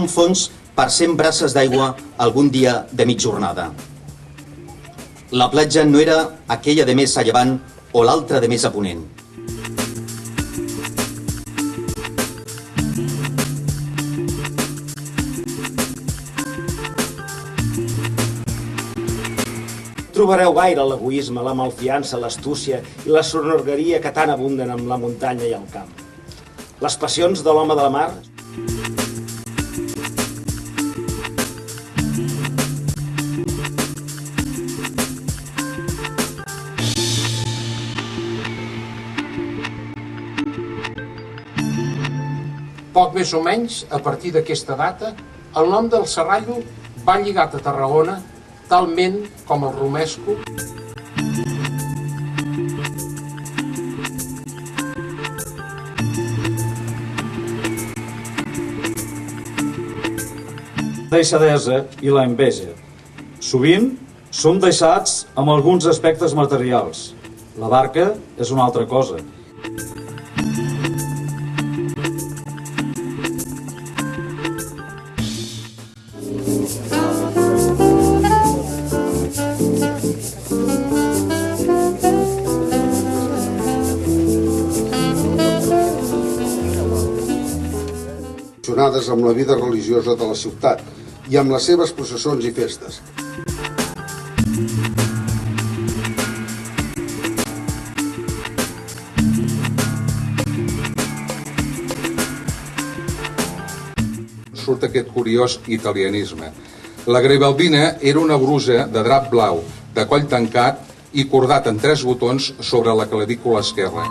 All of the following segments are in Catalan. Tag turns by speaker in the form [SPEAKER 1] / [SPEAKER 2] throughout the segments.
[SPEAKER 1] un fons per 100 braces d'aigua algun dia de mitjornada. La platja no era aquella de més a llevant o l'altra de més a ponent.
[SPEAKER 2] Trobareu gaire l'egoisme, la malfiança, l'astúcia i la sonorgueria que tan abunden amb la muntanya i el camp. Les passions de l'home de la mar
[SPEAKER 3] poc més o menys, a partir d'aquesta data, el nom del Serrallo va lligat a Tarragona talment com el romesco.
[SPEAKER 4] La deixadesa i la enveja. Sovint som deixats amb alguns aspectes materials. La barca és una altra cosa.
[SPEAKER 5] Amb la vida religiosa de la ciutat i amb les seves processons i festes. Surt aquest curiós italianisme. La Garibaldina era una brusa de drap blau, de coll tancat i cordat en 3 botons sobre la clavícula esquerra.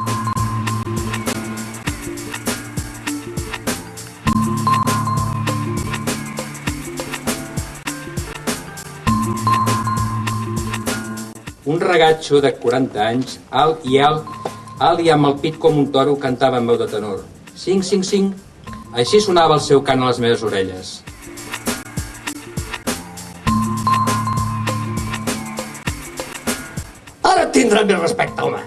[SPEAKER 6] Un regatxo de 40 anys, alt i amb el pit com un toro, cantava en veu de tenor. Cinc, cinc, cinc. Així sonava el seu cant a les meves orelles.
[SPEAKER 2] Ara et tindran més respecte, home.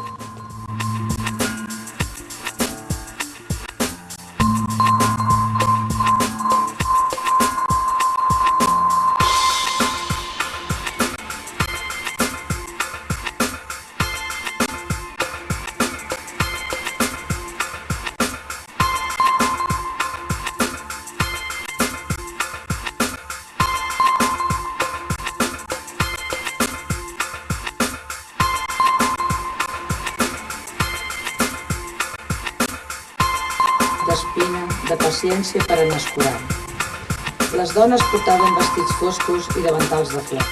[SPEAKER 7] D'espina, de paciència per anar escurant. Les dones portaven vestits foscos i davantals de flec.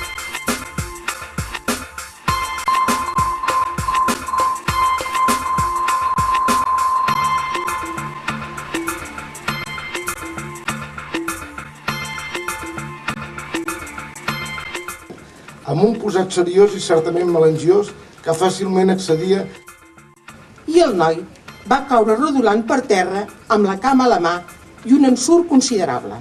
[SPEAKER 3] Amb un posat seriós i certament melangiós que fàcilment accedia.
[SPEAKER 8] I el noi va caure rodolant per terra amb la cama a la mà i un ensurt considerable.